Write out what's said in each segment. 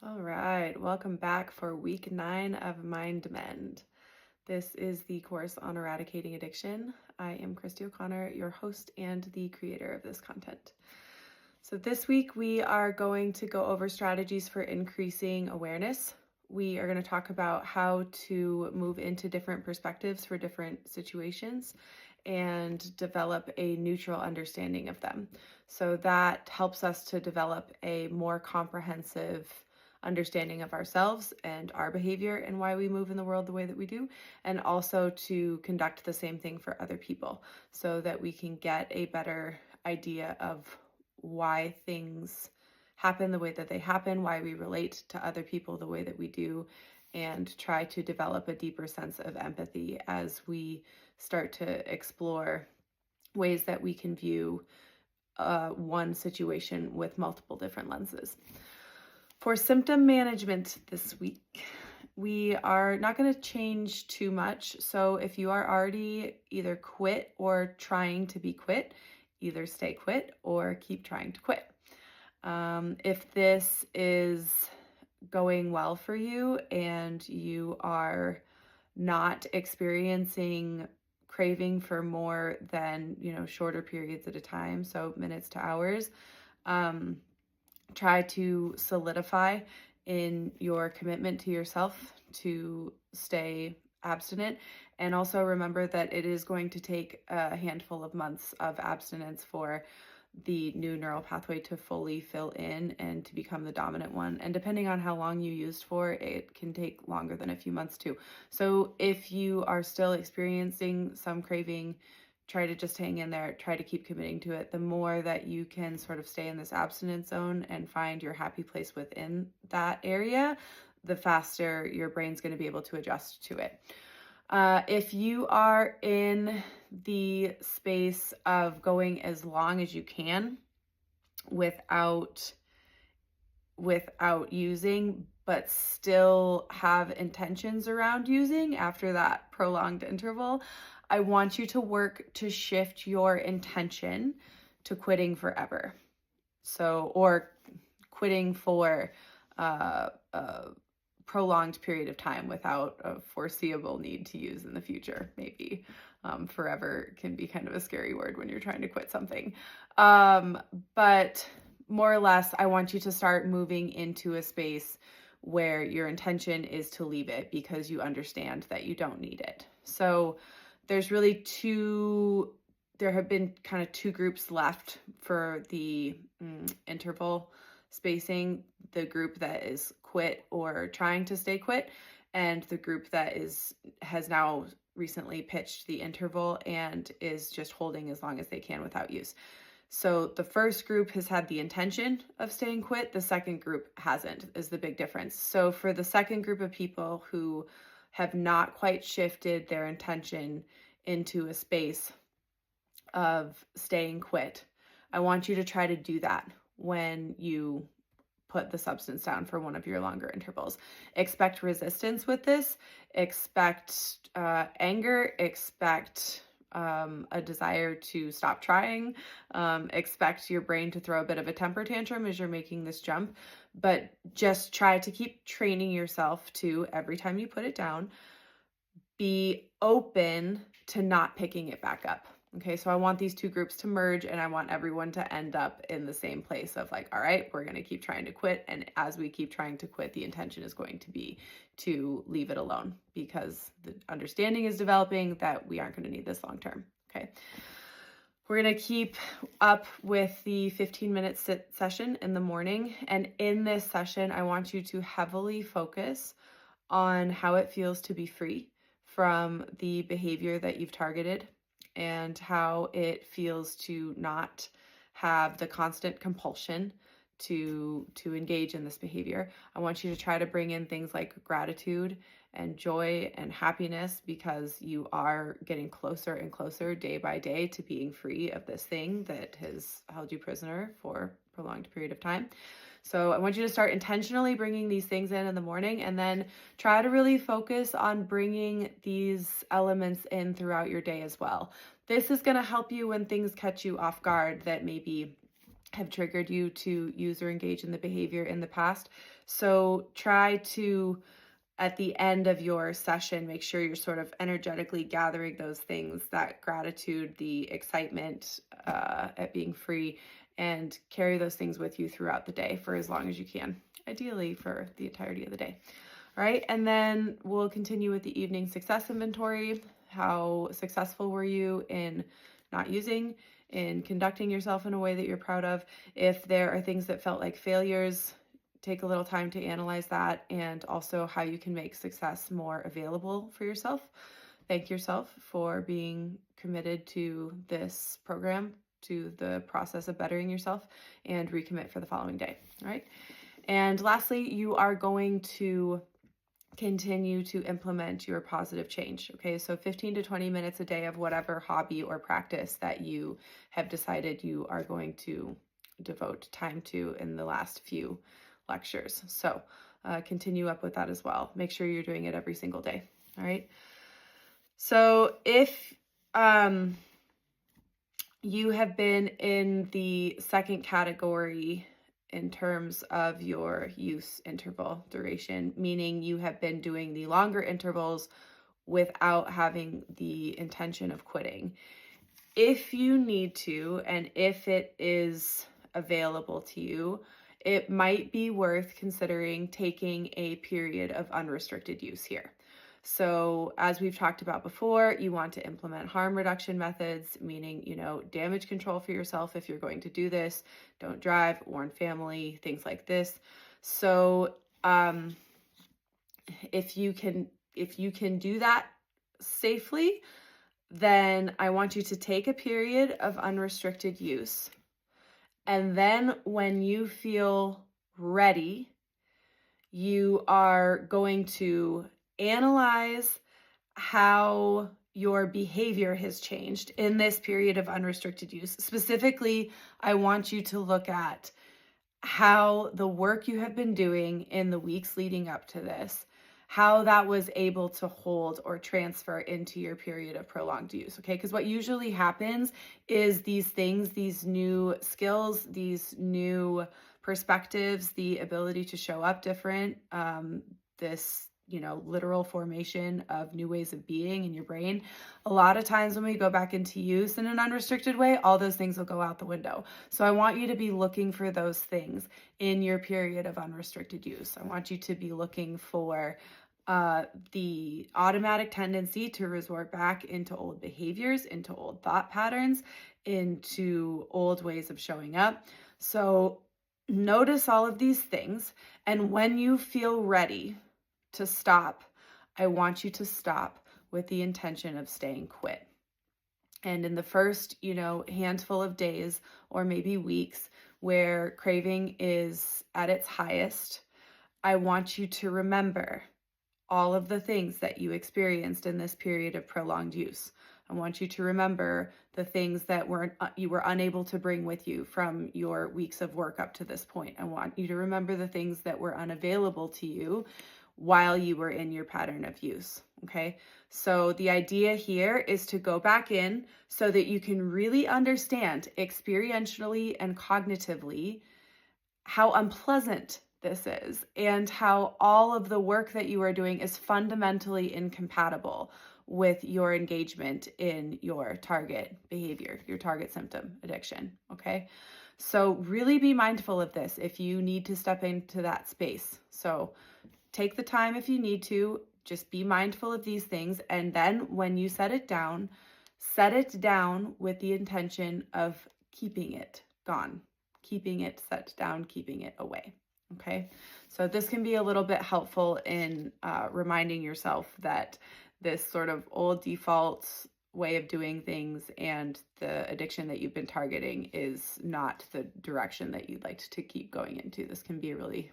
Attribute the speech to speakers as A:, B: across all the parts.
A: All right, welcome back for week 9 of Mind Mend. This is the course on eradicating addiction. I am Christy O'Connor, your host and the creator of this content. So this week we are going to go over strategies for increasing awareness. We are going to talk about how to move into different perspectives for different situations and develop a neutral understanding of them. So that helps us to develop a more comprehensive understanding of ourselves and our behavior and why we move in the world the way that we do, and also to conduct the same thing for other people so that we can get a better idea of why things happen the way that they happen, why we relate to other people the way that we do, and try to develop a deeper sense of empathy as we start to explore ways that we can view one situation with multiple different lenses. For symptom management this week, we are not going to change too much. So if you are already either quit or trying to be quit, either stay quit or keep trying to quit. If this is going well for you and you are not experiencing craving for more than, shorter periods at a time, so minutes to hours, try to solidify in your commitment to yourself to stay abstinent. And also remember that it is going to take a handful of months of abstinence for the new neural pathway to fully fill in and to become the dominant one. And depending on how long you used for, it can take longer than a few months too. So if you are still experiencing some craving, try to just hang in there, try to keep committing to it. The more that you can sort of stay in this abstinence zone and find your happy place within that area, the faster your brain's going to be able to adjust to it. If you are in the space of going as long as you can without using, but still have intentions around using after that prolonged interval, I want you to work to shift your intention to quitting forever. So, or quitting for a prolonged period of time without a foreseeable need to use in the future. Maybe forever can be kind of a scary word when you're trying to quit something. But more or less, I want you to start moving into a space where your intention is to leave it because you understand that you don't need it. So there's really there have been kind of two groups left for the interval spacing: the group that is quit or trying to stay quit, and the group that has now recently pitched the interval and is just holding as long as they can without use. So the first group has had the intention of staying quit. The second group hasn't, is the big difference. So for the second group of people who have not quite shifted their intention into a space of staying quit, I want you to try to do that when you put the substance down for one of your longer intervals. Expect resistance with this, expect anger, expect a desire to stop trying, expect your brain to throw a bit of a temper tantrum as you're making this jump, but just try to keep training yourself to, every time you put it down, be open to not picking it back up. Okay, so I want these two groups to merge, and I want everyone to end up in the same place of like, all right, we're going to keep trying to quit. And as we keep trying to quit, the intention is going to be to leave it alone because the understanding is developing that we aren't going to need this long term. Okay. We're going to keep up with the 15-minute sit session in the morning. And in this session, I want you to heavily focus on how it feels to be free from the behavior that you've targeted, and how it feels to not have the constant compulsion to engage in this behavior. I want you to try to bring in things like gratitude and joy and happiness, because you are getting closer and closer day by day to being free of this thing that has held you prisoner for a prolonged period of time. So I want you to start intentionally bringing these things in the morning, and then try to really focus on bringing these elements in throughout your day as well. This is going to help you when things catch you off guard that maybe have triggered you to use or engage in the behavior in the past. So try to, at the end of your session, make sure you're sort of energetically gathering those things, that gratitude, the excitement at being free, and carry those things with you throughout the day for as long as you can, ideally for the entirety of the day. All right, and then we'll continue with the evening success inventory. How successful were you in not using, in conducting yourself in a way that you're proud of? If there are things that felt like failures, take a little time to analyze that, and also how you can make success more available for yourself. Thank yourself for being committed to this program, to the process of bettering yourself, and recommit for the following day. All right. And lastly, you are going to continue to implement your positive change. Okay, so 15 to 20 minutes a day of whatever hobby or practice that you have decided you are going to devote time to in the last few lectures. So continue up with that as well. Make sure you're doing it every single day. All right. So if you have been in the second category in terms of your use interval duration, meaning you have been doing the longer intervals without having the intention of quitting. If you need to, and if it is available to you, it might be worth considering taking a period of unrestricted use here. So as we've talked about before, you want to implement harm reduction methods, meaning, damage control for yourself if you're going to do this. Don't drive, warn family, things like this. So if you can do that safely, then I want you to take a period of unrestricted use. And then when you feel ready, you are going to analyze how your behavior has changed in this period of unrestricted use. Specifically, I want you to look at how the work you have been doing in the weeks leading up to this, how that was able to hold or transfer into your period of prolonged use, okay? Because what usually happens is these things, these new skills, these new perspectives, the ability to show up different, this literal formation of new ways of being in your brain. A lot of times when we go back into use in an unrestricted way, all those things will go out the window. So I want you to be looking for those things in your period of unrestricted use. I want you to be looking for the automatic tendency to resort back into old behaviors, into old thought patterns, into old ways of showing up. So notice all of these things. And when you feel ready to stop, I want you to stop with the intention of staying quit. And in the first, handful of days or maybe weeks where craving is at its highest, I want you to remember all of the things that you experienced in this period of prolonged use. I want you to remember the things that you were unable to bring with you from your weeks of work up to this point. I want you to remember the things that were unavailable to you while you were in your pattern of use, okay? So the idea here is to go back in so that you can really understand experientially and cognitively how unpleasant this is and how all of the work that you are doing is fundamentally incompatible with your engagement in your target behavior, your target symptom addiction, okay? So really be mindful of this if you need to step into that space. So take the time if you need to, just be mindful of these things. And then when you set it down with the intention of keeping it gone, keeping it set down, keeping it away. Okay. So this can be a little bit helpful in reminding yourself that this sort of old default way of doing things and the addiction that you've been targeting is not the direction that you'd like to keep going into. This can be a really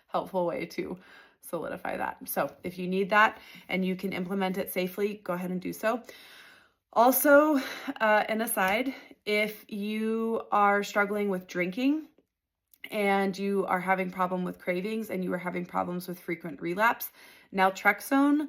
A: helpful way to solidify that. So if you need that and you can implement it safely, go ahead and do so. Also, an aside, if you are struggling with drinking and you are having problem with cravings and you are having problems with frequent relapse, naltrexone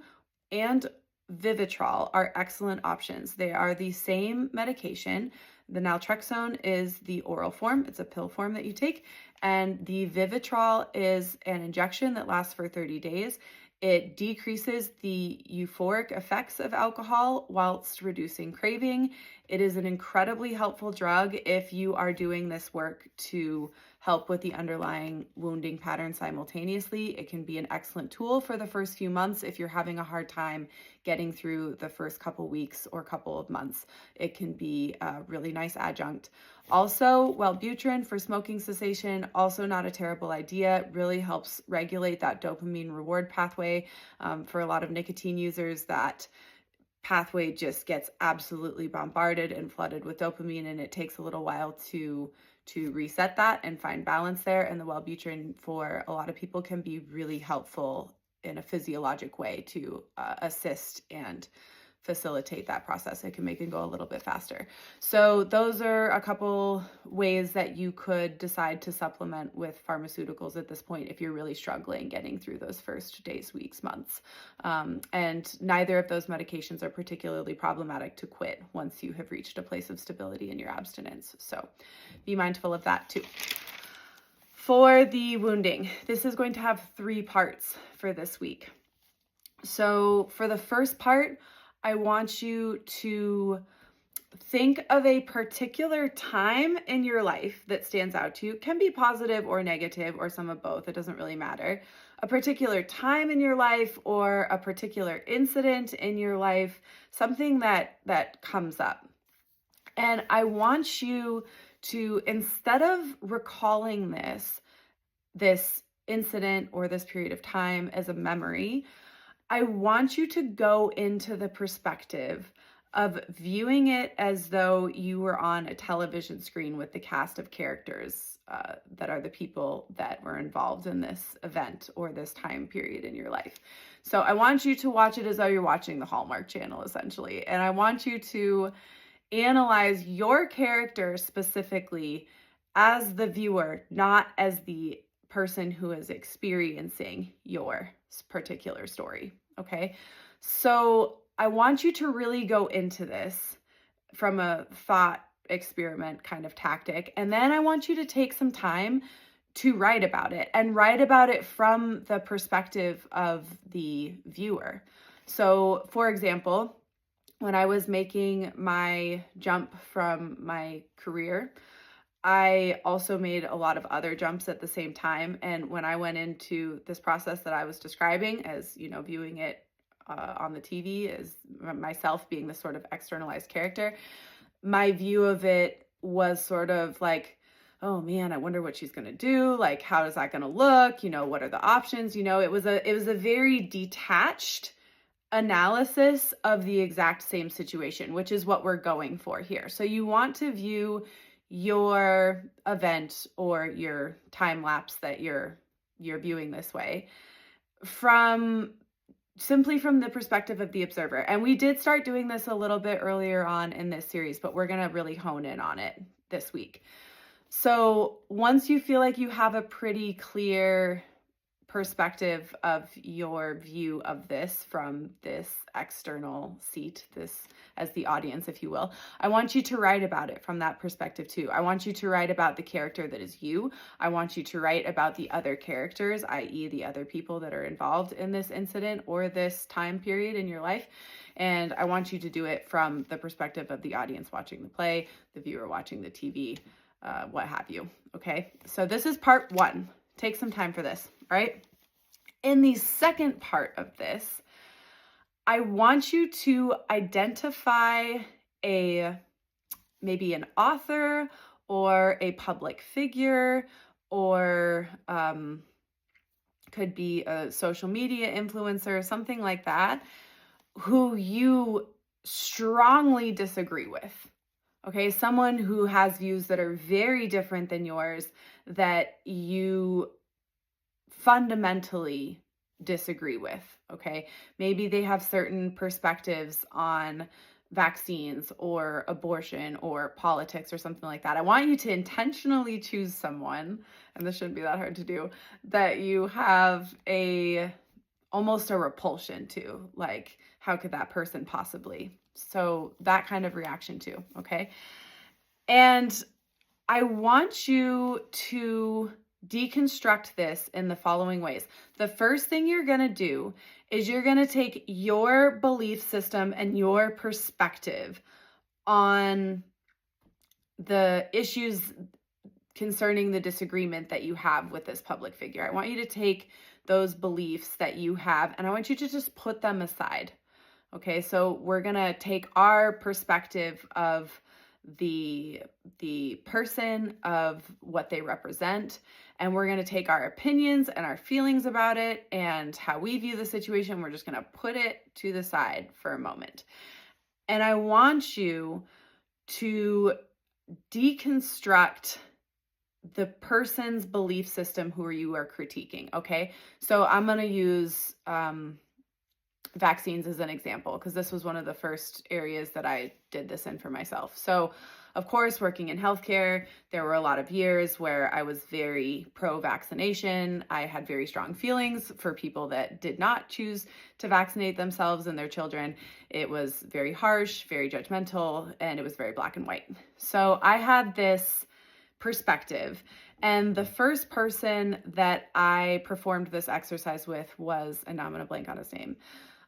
A: and Vivitrol are excellent options. They are the same medication The naltrexone is the oral form. It's a pill form that you take. And the Vivitrol is an injection that lasts for 30 days. It decreases the euphoric effects of alcohol whilst reducing craving. It is an incredibly helpful drug if you are doing this work to help with the underlying wounding pattern simultaneously. It can be an excellent tool for the first few months if you're having a hard time getting through the first couple weeks or couple of months. It can be a really nice adjunct. Also, Wellbutrin for smoking cessation, also not a terrible idea. It really helps regulate that dopamine reward pathway. For a lot of nicotine users, that pathway just gets absolutely bombarded and flooded with dopamine, and it takes a little while to reset that and find balance there. And the Wellbutrin for a lot of people can be really helpful in a physiologic way to assist and facilitate that process. It can make it go a little bit faster. So those are a couple ways that you could decide to supplement with pharmaceuticals at this point if you're really struggling getting through those first days, weeks, months. And neither of those medications are particularly problematic to quit once you have reached a place of stability in your abstinence. So be mindful of that too. For the wounding, this is going to have 3 parts for this week. So for the first part, I want you to think of a particular time in your life that stands out to you. It can be positive or negative or some of both. It doesn't really matter. A particular time in your life or a particular incident in your life, something that comes up. And I want you to, instead of recalling this incident or this period of time as a memory, I want you to go into the perspective of viewing it as though you were on a television screen with the cast of characters that are the people that were involved in this event or this time period in your life. So I want you to watch it as though you're watching the Hallmark Channel, essentially. And I want you to analyze your character specifically as the viewer, not as the person who is experiencing your particular story. Okay. So I want you to really go into this from a thought experiment kind of tactic. And then I want you to take some time to write about it and write about it from the perspective of the viewer. So for example, when I was making my jump from my career, I also made a lot of other jumps at the same time. And when I went into this process that I was describing as, viewing it on the TV as myself being this sort of externalized character, my view of it was sort of like, oh man, I wonder what she's going to do. Like, how is that going to look? What are the options? It was a very detached analysis of the exact same situation, which is what we're going for here. So you want to view your event or your time lapse that you're viewing this way simply from the perspective of the observer. And we did start doing this a little bit earlier on in this series, but we're going to really hone in on it this week. So once you feel like you have a pretty clear perspective of your view of this from this external seat, this as the audience, if you will, I want you to write about it from that perspective too. I want you to write about the character that is you. I want you to write about the other characters, i.e. the other people that are involved in this incident or this time period in your life. And I want you to do it from the perspective of the audience watching the play, the viewer watching the TV, what have you. Okay, so this is part 1. Take some time for this, right? In the second part of this, I want you to identify maybe an author or a public figure or could be a social media influencer, something like that, who you strongly disagree with. Okay, someone who has views that are very different than yours that you fundamentally disagree with. Okay, maybe they have certain perspectives on vaccines or abortion or politics or something like that. I want you to intentionally choose someone, and this shouldn't be that hard to do, that you have almost a repulsion to. Like, how could that person possibly? So that kind of reaction too. Okay. And I want you to deconstruct this in the following ways. The first thing you're going to do is you're going to take your belief system and your perspective on the issues concerning the disagreement that you have with this public figure. I want you to take those beliefs that you have and I want you to just put them aside. Okay, so we're going to take our perspective of the person, of what they represent, and we're going to take our opinions and our feelings about it and how we view the situation. We're just going to put it to the side for a moment. And I want you to deconstruct the person's belief system who you are critiquing. Okay, so I'm going to use vaccines as an example, because this was one of the first areas that I did this in for myself. So, of course, working in healthcare, there were a lot of years where I was very pro-vaccination. I had very strong feelings for people that did not choose to vaccinate themselves and their children. It was very harsh, very judgmental, and it was very black and white. So I had this perspective. And the first person that I performed this exercise with was, and now I'm going to blank on his name,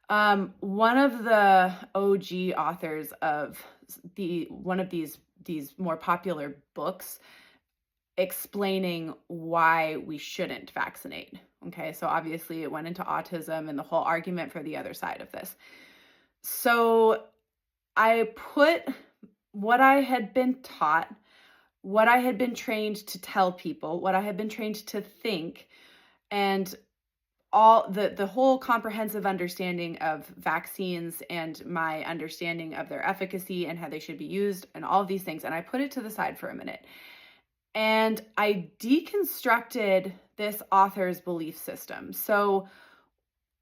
A: one of the OG authors of one of these more popular books explaining why we shouldn't vaccinate. Okay, so obviously it went into autism and the whole argument for the other side of this. So I put what I had been taught, what I had been trained to tell people, what I had been trained to think, and all the whole comprehensive understanding of vaccines and my understanding of their efficacy and how they should be used and all of these things. And I put it to the side for a minute. And I deconstructed this author's belief system. So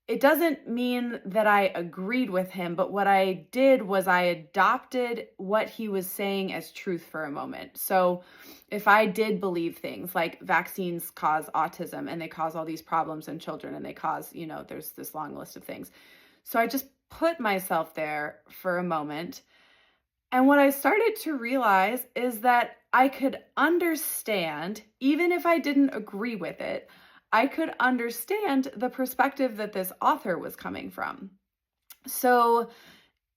A: it doesn't mean that I agreed with him, but what I did was I adopted what he was saying as truth for a moment. So if I did believe things like vaccines cause autism and they cause all these problems in children and they cause, there's this long list of things. So I just put myself there for a moment. And what I started to realize is that I could understand, even if I didn't agree with it, I could understand the perspective that this author was coming from. So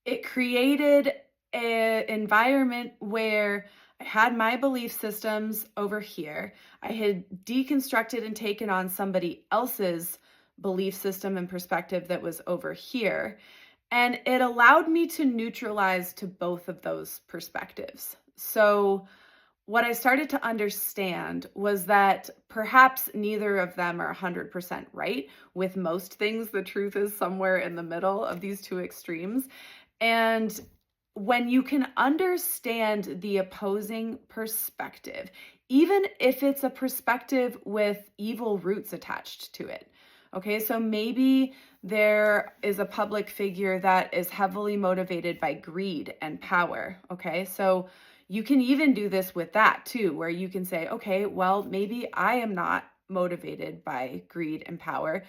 A: it created an environment where I had my belief systems over here. I had deconstructed and taken on somebody else's belief system and perspective that was over here. And it allowed me to neutralize to both of those perspectives. So what I started to understand was that perhaps neither of them are 100% right. With most things, the truth is somewhere in the middle of these two extremes. And when you can understand the opposing perspective, even if it's a perspective with evil roots attached to it, okay, so maybe there is a public figure that is heavily motivated by greed and power, okay, so you can even do this with that too, where you can say, okay, well, maybe I am not motivated by greed and power,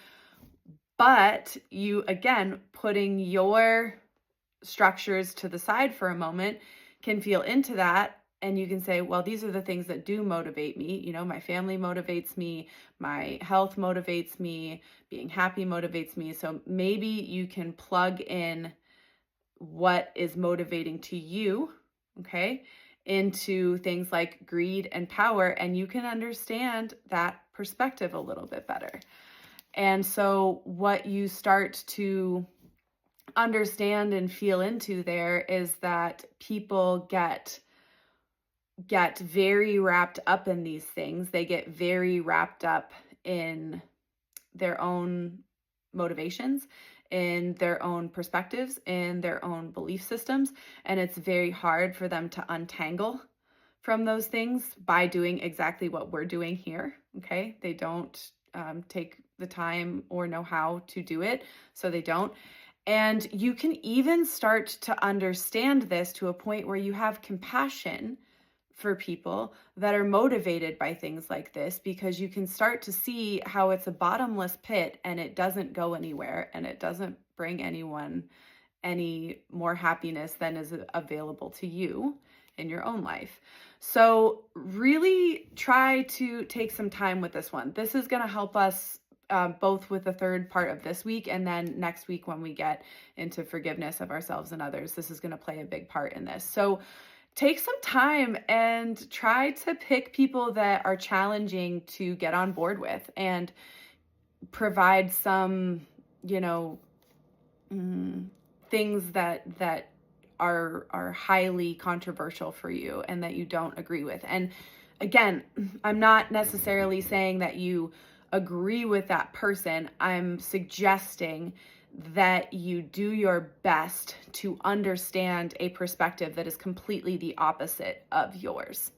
A: but you, again, putting your structures to the side for a moment can feel into that. And you can say, well, these are the things that do motivate me. My family motivates me. My health motivates me. Being happy motivates me. So maybe you can plug in what is motivating to you, okay, into things like greed and power, and you can understand that perspective a little bit better. And so what you start to understand and feel into there is that people get very wrapped up in these things. They get very wrapped up in their own motivations, in their own perspectives, in their own belief systems. And it's very hard for them to untangle from those things by doing exactly what we're doing here. Okay. They don't take the time or know how to do it. So they don't. And you can even start to understand this to a point where you have compassion for people that are motivated by things like this, because you can start to see how it's a bottomless pit and it doesn't go anywhere and it doesn't bring anyone any more happiness than is available to you. in your own life. So really try to take some time with this one. This is going to help us both with the third part of this week, and then next week when we get into forgiveness of ourselves and others, this is going to play a big part in this. So take some time and try to pick people that are challenging to get on board with, and provide some, things that are highly controversial for you and that you don't agree with. And again, I'm not necessarily saying that you agree with that person. I'm suggesting that you do your best to understand a perspective that is completely the opposite of yours.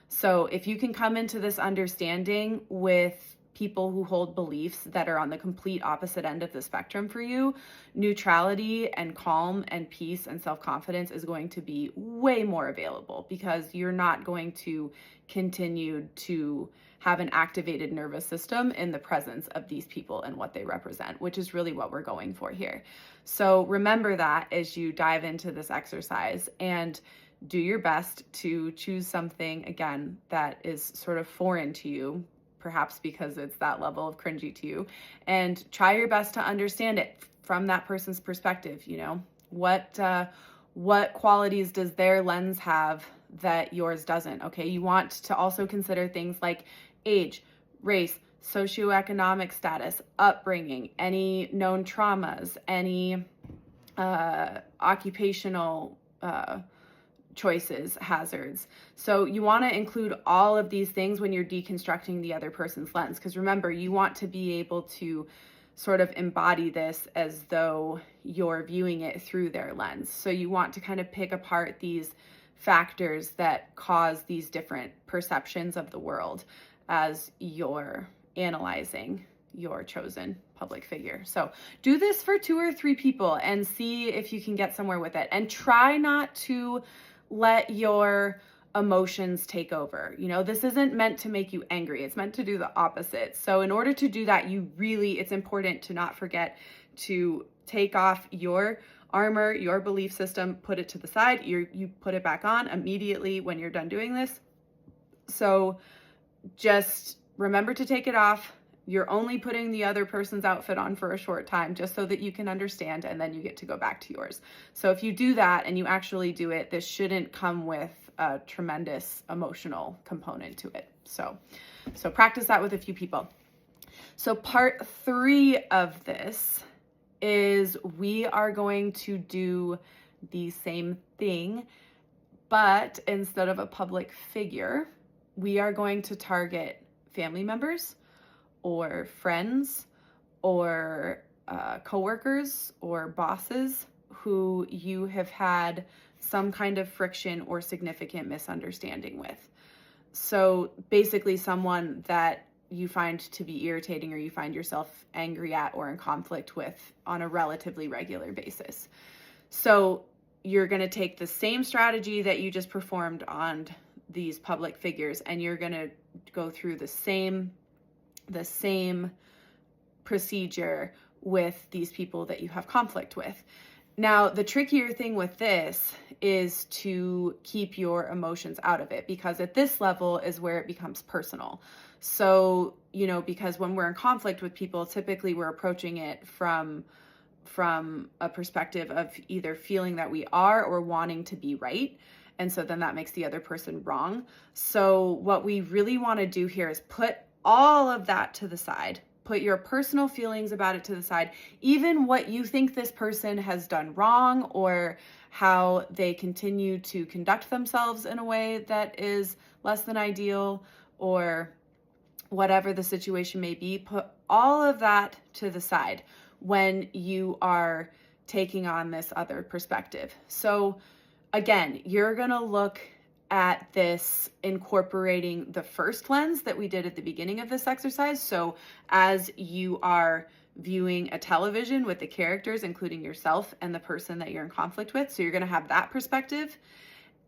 A: So if you can come into this understanding with people who hold beliefs that are on the complete opposite end of the spectrum for you, neutrality and calm and peace and self-confidence is going to be way more available, because you're not going to continue to have an activated nervous system in the presence of these people and what they represent, which is really what we're going for here. So remember that as you dive into this exercise, and do your best to choose something, again, that is sort of foreign to you, perhaps because it's that level of cringy to you, and try your best to understand it from that person's perspective. What qualities does their lens have that yours doesn't? Okay, you want to also consider things like age, race, socioeconomic status, upbringing, any known traumas, any occupational choices, hazards. So you want to include all of these things when you're deconstructing the other person's lens, because remember, you want to be able to sort of embody this as though you're viewing it through their lens. So you want to kind of pick apart these factors that cause these different perceptions of the world as you're analyzing your chosen public figure. So do this for 2 or 3 people and see if you can get somewhere with it, and try not to let your emotions take over. This isn't meant to make you angry. It's meant to do the opposite. So in order to do that, it's important to not forget to take off your armor, your belief system, put it to the side. You put it back on immediately when you're done doing this. So just remember to take it off. You're only putting the other person's outfit on for a short time, just so that you can understand, and then you get to go back to yours. So if you do that and you actually do it, this shouldn't come with a tremendous emotional component to it. So practice that with a few people. So part 3 of this is we are going to do the same thing, but instead of a public figure, we are going to target family members or friends or coworkers or bosses who you have had some kind of friction or significant misunderstanding with. So basically someone that you find to be irritating, or you find yourself angry at or in conflict with on a relatively regular basis. So you're going to take the same strategy that you just performed on these public figures, and you're going to go through the same procedure with these people that you have conflict with. Now, the trickier thing with this is to keep your emotions out of it, because at this level is where it becomes personal. So, because when we're in conflict with people, typically we're approaching it from a perspective of either feeling that we are or wanting to be right. And so then that makes the other person wrong. So what we really want to do here is put all of that to the side. Put your personal feelings about it to the side, even what you think this person has done wrong, or how they continue to conduct themselves in a way that is less than ideal, or whatever the situation may be. Put all of that to the side when you are taking on this other perspective. So again, you're going to look at this incorporating the first lens that we did at the beginning of this exercise. So as you are viewing a television with the characters, including yourself and the person that you're in conflict with, so you're going to have that perspective.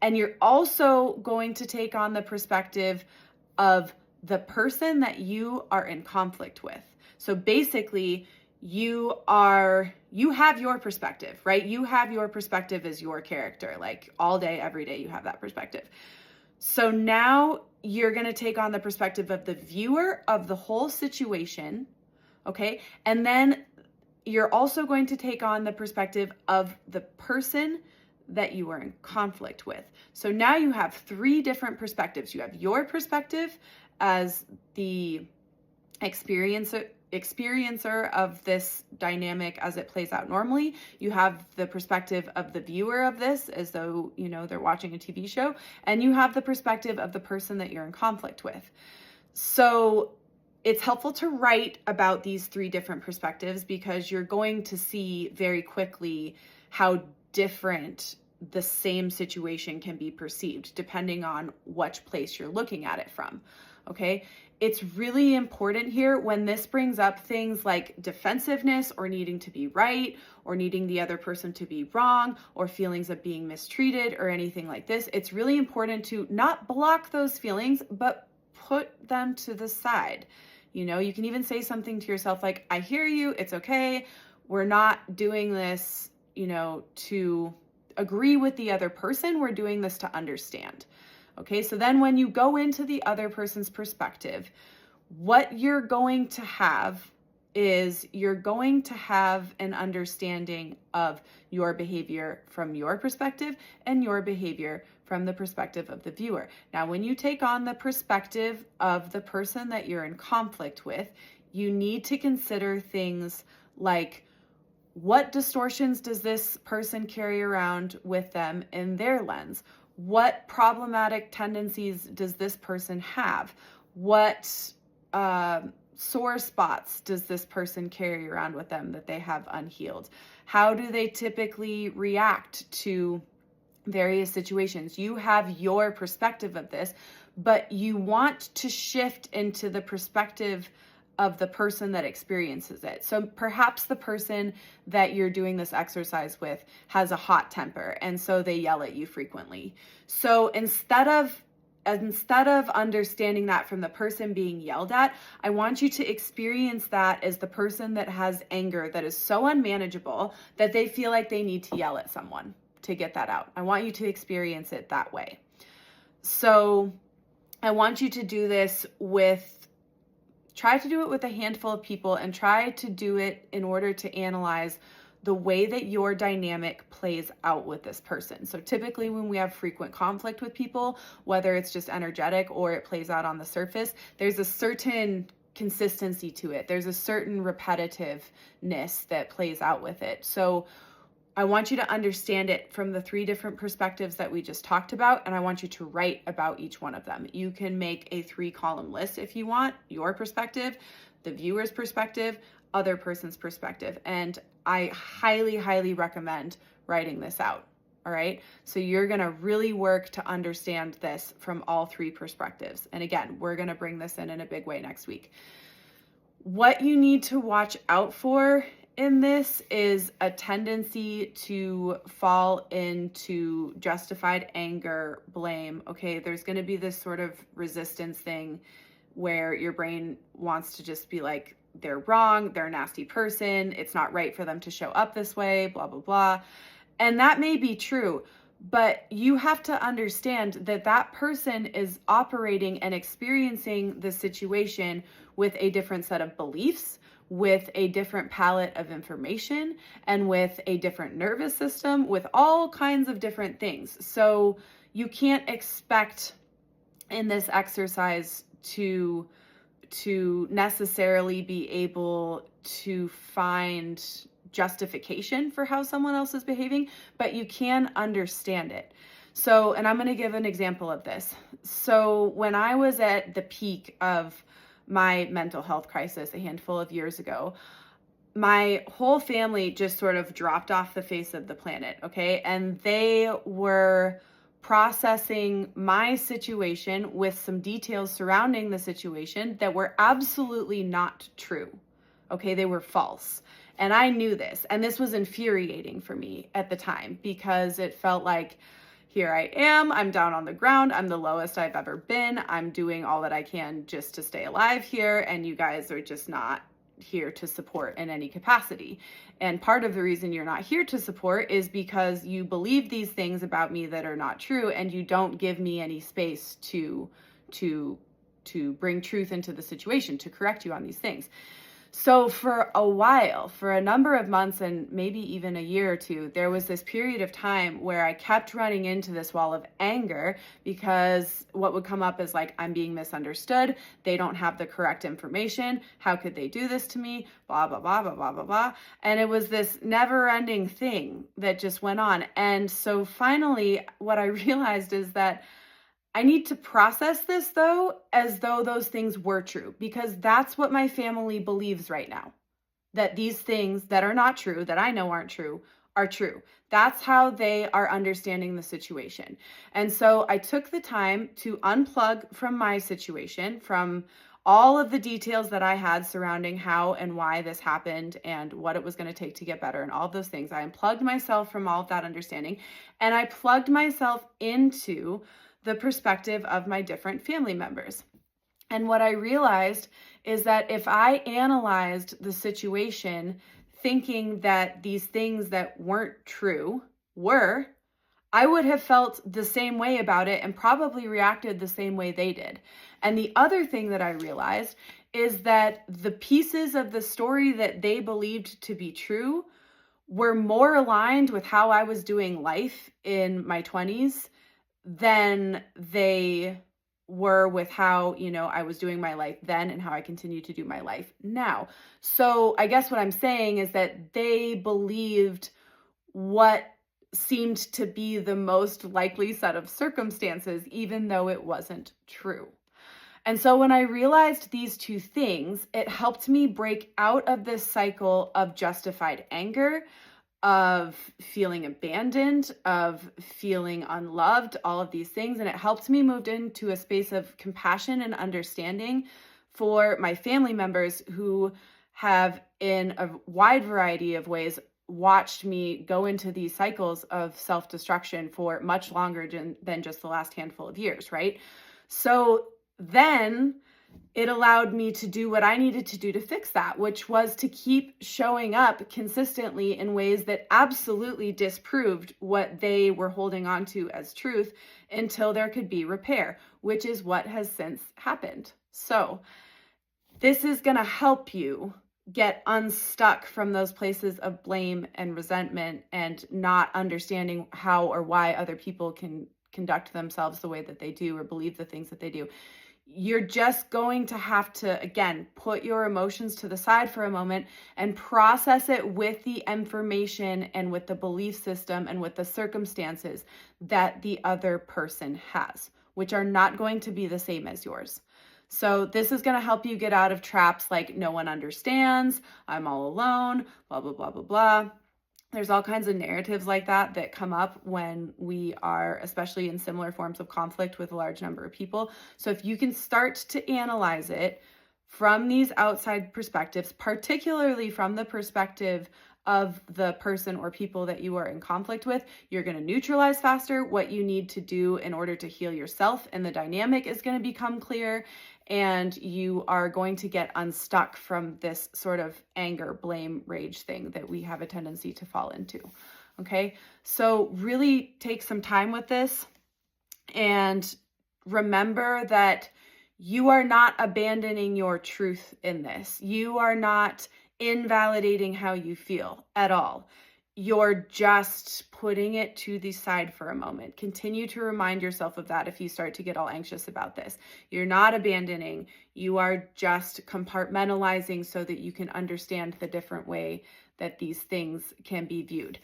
A: And you're also going to take on the perspective of the person that you are in conflict with. So basically, you have your perspective, right? You have your perspective as your character, like all day, every day you have that perspective. So now you're going to take on the perspective of the viewer of the whole situation, okay? And then you're also going to take on the perspective of the person that you are in conflict with. So now you have 3 different perspectives. You have your perspective as the experiencer of this dynamic as it plays out normally. You have the perspective of the viewer of this as though, they're watching a TV show, and you have the perspective of the person that you're in conflict with. So it's helpful to write about these 3 different perspectives because you're going to see very quickly how different the same situation can be perceived depending on which place you're looking at it from. Okay? It's really important here when this brings up things like defensiveness or needing to be right or needing the other person to be wrong or feelings of being mistreated or anything like this. It's really important to not block those feelings, but put them to the side. You can even say something to yourself like, I hear you, it's okay. We're not doing this, to agree with the other person. We're doing this to understand. Okay, so then when you go into the other person's perspective, what you're going to have is you're going to have an understanding of your behavior from your perspective and your behavior from the perspective of the viewer. Now, when you take on the perspective of the person that you're in conflict with, you need to consider things like, what distortions does this person carry around with them in their lens? What problematic tendencies does this person have? What sore spots does this person carry around with them that they have unhealed? How do they typically react to various situations? You have your perspective of this, but you want to shift into the perspective of the person that experiences it. So perhaps the person that you're doing this exercise with has a hot temper, and so they yell at you frequently. So instead of understanding that from the person being yelled at, I want you to experience that as the person that has anger that is so unmanageable that they feel like they need to yell at someone to get that out. I want you to experience it that way. So I want you to do this try to do it with a handful of people and try to do it in order to analyze the way that your dynamic plays out with this person. So typically when we have frequent conflict with people, whether it's just energetic or it plays out on the surface, there's a certain consistency to it. There's a certain repetitiveness that plays out with it. So I want you to understand it from the 3 different perspectives that we just talked about, and I want you to write about each one of them. You can make a 3-column list if you want: your perspective, the viewer's perspective, other person's perspective. And I highly, highly recommend writing this out. All right. So you're going to really work to understand this from all 3 perspectives. And again, we're going to bring this in a big way next week. What you need to watch out for in this is a tendency to fall into justified anger, blame. Okay, there's going to be this sort of resistance thing where your brain wants to just be like, they're wrong, they're a nasty person, it's not right for them to show up this way, blah, blah, blah. And that may be true, but you have to understand that that person is operating and experiencing the situation with a different set of beliefs, with a different palette of information, and with a different nervous system, with all kinds of different things. So you can't expect in this exercise to necessarily be able to find justification for how someone else is behaving, but you can understand it. So, and I'm going to give an example of this. So when I was at the peak of my mental health crisis a handful of years ago, my whole family just sort of dropped off the face of the planet, okay? And they were processing my situation with some details surrounding the situation that were absolutely not true, okay? They were false. And I knew this, and this was infuriating for me at the time because it felt like, here I am, I'm down on the ground, I'm the lowest I've ever been, I'm doing all that I can just to stay alive here, and you guys are just not here to support in any capacity. And part of the reason you're not here to support is because you believe these things about me that are not true, and you don't give me any space to bring truth into the situation, to correct you on these things. So for a while, for a number of months and maybe even a year or two, there was this period of time where I kept running into this wall of anger, because what would come up is like, I'm being misunderstood. They don't have the correct information. How could they do this to me? Blah, blah, blah, blah, blah, blah, blah. And it was this never ending thing that just went on. And so finally, what I realized is that I need to process this, though, as though those things were true, because that's what my family believes right now, that these things that are not true, that I know aren't true, are true. That's how they are understanding the situation. And so I took the time to unplug from my situation, from all of the details that I had surrounding how and why this happened and what it was going to take to get better and all of those things. I unplugged myself from all of that understanding, and I plugged myself into the perspective of my different family members. And what I realized is that if I analyzed the situation thinking that these things that weren't true were, I would have felt the same way about it and probably reacted the same way they did. And the other thing that I realized is that the pieces of the story that they believed to be true were more aligned with how I was doing life in my 20s than they were with how, I was doing my life then and how I continue to do my life now. So I guess what I'm saying is that they believed what seemed to be the most likely set of circumstances, even though it wasn't true. And so when I realized these two things, it helped me break out of this cycle of justified anger, of feeling abandoned, of feeling unloved, all of these things. And it helped me move into a space of compassion and understanding for my family members who have, in a wide variety of ways, watched me go into these cycles of self-destruction for much longer than just the last handful of years, right? So then it allowed me to do what I needed to do to fix that, which was to keep showing up consistently in ways that absolutely disproved what they were holding on to as truth until there could be repair, which is what has since happened. So this is going to help you get unstuck from those places of blame and resentment and not understanding how or why other people can conduct themselves the way that they do or believe the things that they do. You're just going to have to, again, put your emotions to the side for a moment and process it with the information and with the belief system and with the circumstances that the other person has, which are not going to be the same as yours. So this is going to help you get out of traps like no one understands, I'm all alone, blah, blah, blah, blah, blah. There's all kinds of narratives like that come up when we are, especially in similar forms of conflict with a large number of people. So if you can start to analyze it from these outside perspectives, particularly from the perspective of the person or people that you are in conflict with, you're going to neutralize faster what you need to do in order to heal yourself, and the dynamic is going to become clear, and you are going to get unstuck from this sort of anger, blame, rage thing that we have a tendency to fall into. Okay, so really take some time with this and remember that you are not abandoning your truth in this. You are not invalidating how you feel at all. You're just putting it to the side for a moment. Continue to remind yourself of that if you start to get all anxious about this. You're not abandoning. You are just compartmentalizing so that you can understand the different way that these things can be viewed.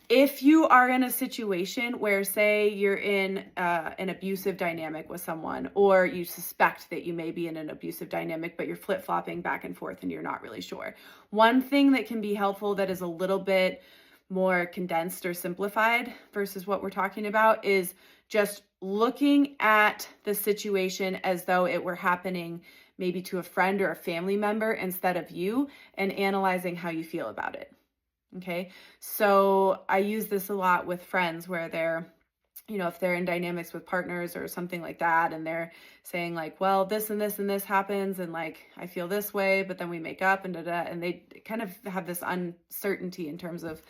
A: If you are in a situation where, say, you're in an abusive dynamic with someone, or you suspect that you may be in an abusive dynamic, but you're flip-flopping back and forth and you're not really sure, one thing that can be helpful that is a little bit more condensed or simplified versus what we're talking about is just looking at the situation as though it were happening maybe to a friend or a family member instead of you, and analyzing how you feel about it. Okay, so I use this a lot with friends where they're, if they're in dynamics with partners or something like that, and they're saying like, well, this and this and this happens, and like, I feel this way, but then we make up and and they kind of have this uncertainty in terms of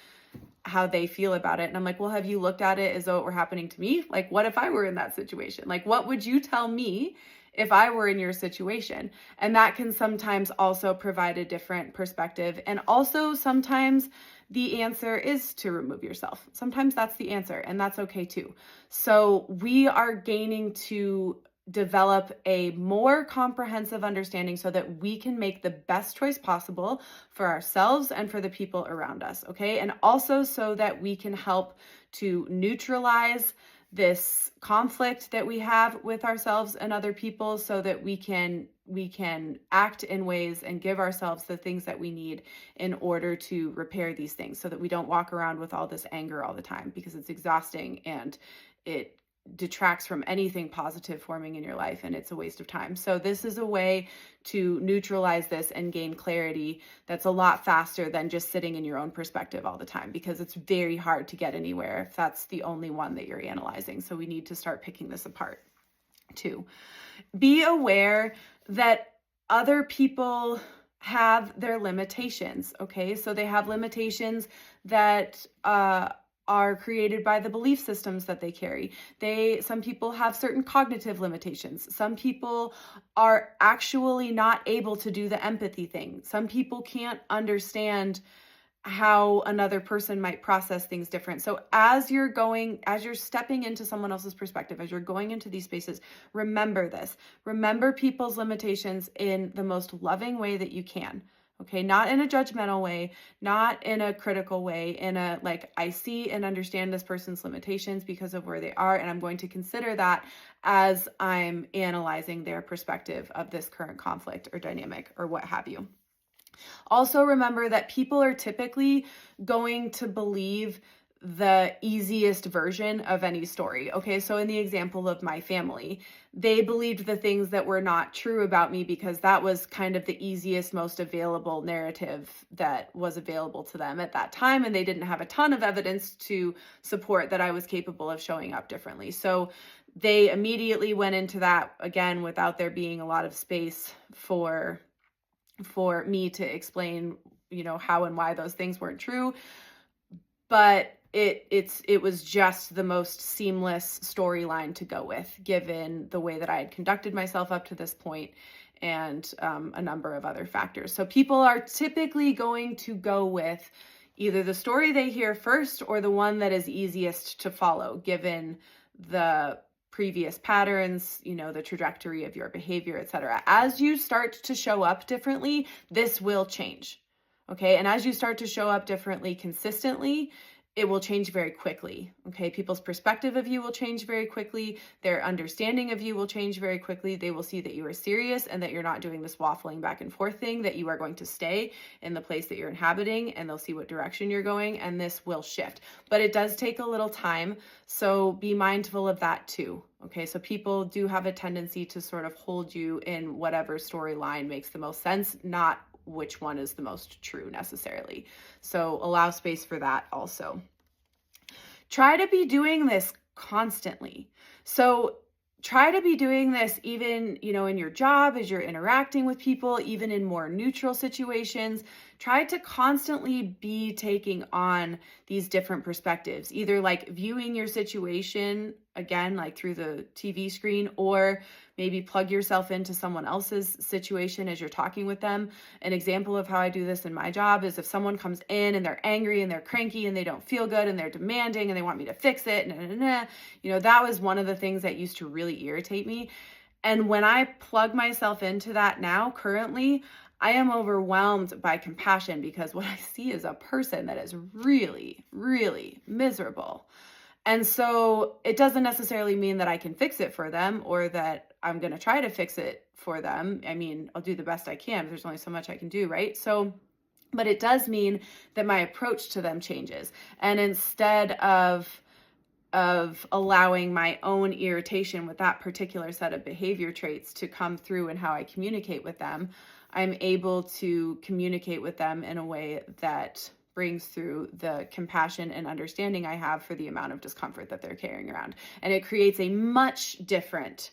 A: how they feel about it. And I'm like, well, have you looked at it as though it were happening to me? Like, what if I were in that situation? Like, what would you tell me if I were in your situation? And that can sometimes also provide a different perspective. And also sometimes the answer is to remove yourself. Sometimes that's the answer, and that's okay too. So we are gaining to develop a more comprehensive understanding so that we can make the best choice possible for ourselves and for the people around us, okay? And also so that we can help to neutralize this conflict that we have with ourselves and other people, so that we can act in ways and give ourselves the things that we need in order to repair these things, so that we don't walk around with all this anger all the time, because it's exhausting and it detracts from anything positive forming in your life, and it's a waste of time. So this is a way to neutralize this and gain clarity that's a lot faster than just sitting in your own perspective all the time, because it's very hard to get anywhere if that's the only one that you're analyzing. So we need to start picking this apart. 2, be aware that other people have their limitations, okay? So they have limitations that are created by the belief systems that they carry. Some people have certain cognitive limitations. Some people are actually not able to do the empathy thing. Some people can't understand how another person might process things different. So as you're stepping into someone else's perspective, as you're going into these spaces, remember this. Remember people's limitations in the most loving way that you can. Okay, not in a judgmental way, not in a critical way, in a like, I see and understand this person's limitations because of where they are, and I'm going to consider that as I'm analyzing their perspective of this current conflict or dynamic or what have you. Also remember that people are typically going to believe the easiest version of any story. Okay, so in the example of my family, they believed the things that were not true about me because that was kind of the easiest, most available narrative that was available to them at that time, and they didn't have a ton of evidence to support that I was capable of showing up differently. So they immediately went into that, again, without there being a lot of space for me to explain, how and why those things weren't true. But it was just the most seamless storyline to go with, given the way that I had conducted myself up to this point and a number of other factors. So people are typically going to go with either the story they hear first or the one that is easiest to follow, given the previous patterns, the trajectory of your behavior, etc. As you start to show up differently, this will change. Okay. And as you start to show up differently consistently, it will change very quickly. Okay. People's perspective of you will change very quickly. Their understanding of you will change very quickly. They will see that you are serious and that you're not doing this waffling back and forth thing, that you are going to stay in the place that you're inhabiting, and they'll see what direction you're going, and this will shift. But it does take a little time. So be mindful of that too. Okay. So people do have a tendency to sort of hold you in whatever storyline makes the most sense, not which one is the most true necessarily. So allow space for that also. Try to be doing this constantly. So try to be doing this even, in your job, as you're interacting with people, even in more neutral situations. Try to constantly be taking on these different perspectives, either like viewing your situation again, like through the TV screen, or maybe plug yourself into someone else's situation as you're talking with them. An example of how I do this in my job is if someone comes in and they're angry and they're cranky and they don't feel good and they're demanding and they want me to fix it, that was one of the things that used to really irritate me. And when I plug myself into that now, currently, I am overwhelmed by compassion, because what I see is a person that is really, really miserable. And so it doesn't necessarily mean that I can fix it for them or that I'm going to try to fix it for them. I mean, I'll do the best I can, but there's only so much I can do, right? So, but it does mean that my approach to them changes. And instead of allowing my own irritation with that particular set of behavior traits to come through in how I communicate with them, I'm able to communicate with them in a way that brings through the compassion and understanding I have for the amount of discomfort that they're carrying around. And it creates a much different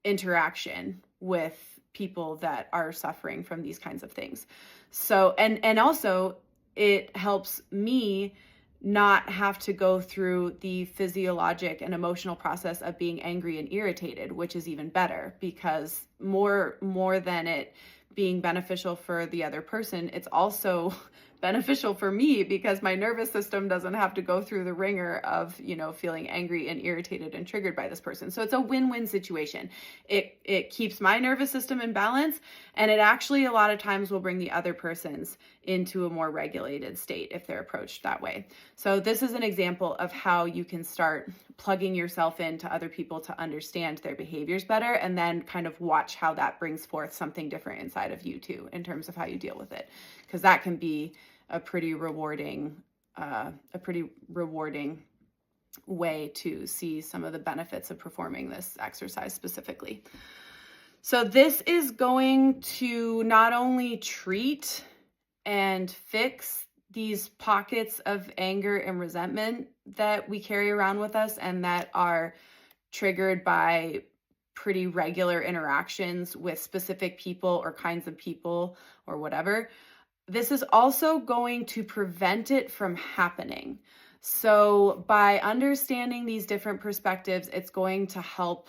A: interaction with people that are suffering from these kinds of things. So, and also it helps me not have to go through the physiologic and emotional process of being angry and irritated, which is even better, because more than it being beneficial for the other person, it's also beneficial for me because my nervous system doesn't have to go through the ringer of, feeling angry and irritated and triggered by this person. So it's a win-win situation. It keeps my nervous system in balance, and it actually a lot of times will bring the other person's into a more regulated state if they're approached that way. So this is an example of how you can start plugging yourself into other people to understand their behaviors better, and then kind of watch how that brings forth something different inside of you too, in terms of how you deal with it. Because that can be a pretty rewarding way to see some of the benefits of performing this exercise specifically. So this is going to not only treat and fix these pockets of anger and resentment that we carry around with us and that are triggered by pretty regular interactions with specific people or kinds of people or whatever. This is also going to prevent it from happening. So by understanding these different perspectives, it's going to help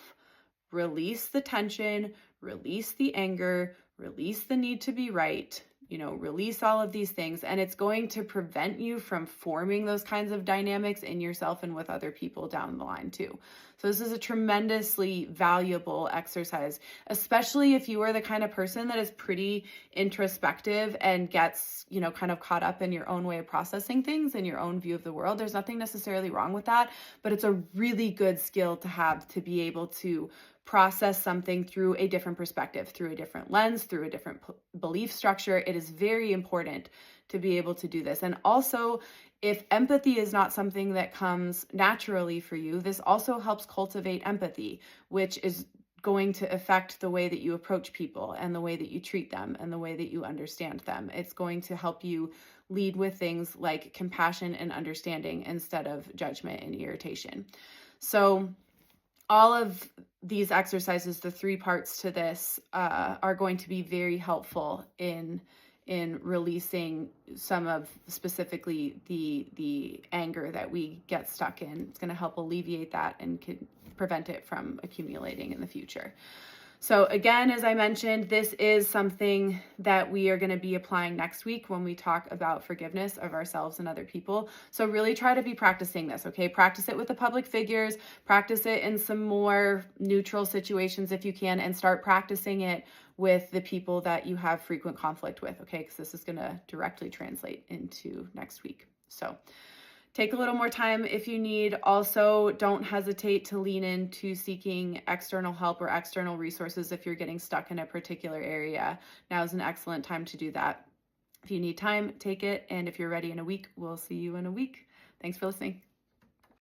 A: release the tension, release the anger, release the need to be right, release all of these things. And it's going to prevent you from forming those kinds of dynamics in yourself and with other people down the line too. So this is a tremendously valuable exercise, especially if you are the kind of person that is pretty introspective and gets, kind of caught up in your own way of processing things and your own view of the world. There's nothing necessarily wrong with that, but it's a really good skill to have to be able to process something through a different perspective, through a different lens, through a different belief structure. It is very important to be able to do this. And also, if empathy is not something that comes naturally for you, this also helps cultivate empathy, which is going to affect the way that you approach people and the way that you treat them and the way that you understand them. It's going to help you lead with things like compassion and understanding instead of judgment and irritation. So all of these exercises, the 3 parts to this, are going to be very helpful in releasing some of specifically the anger that we get stuck in. It's going to help alleviate that and can prevent it from accumulating in the future. So again, as I mentioned, this is something that we are going to be applying next week when we talk about forgiveness of ourselves and other people. So really try to be practicing this, okay? Practice it with the public figures, practice it in some more neutral situations if you can, and start practicing it with the people that you have frequent conflict with, okay? Because this is going to directly translate into next week. So take a little more time if you need. Also, don't hesitate to lean into seeking external help or external resources if you're getting stuck in a particular area. Now is an excellent time to do that. If you need time, take it. And if you're ready in a week, we'll see you in a week. Thanks for listening.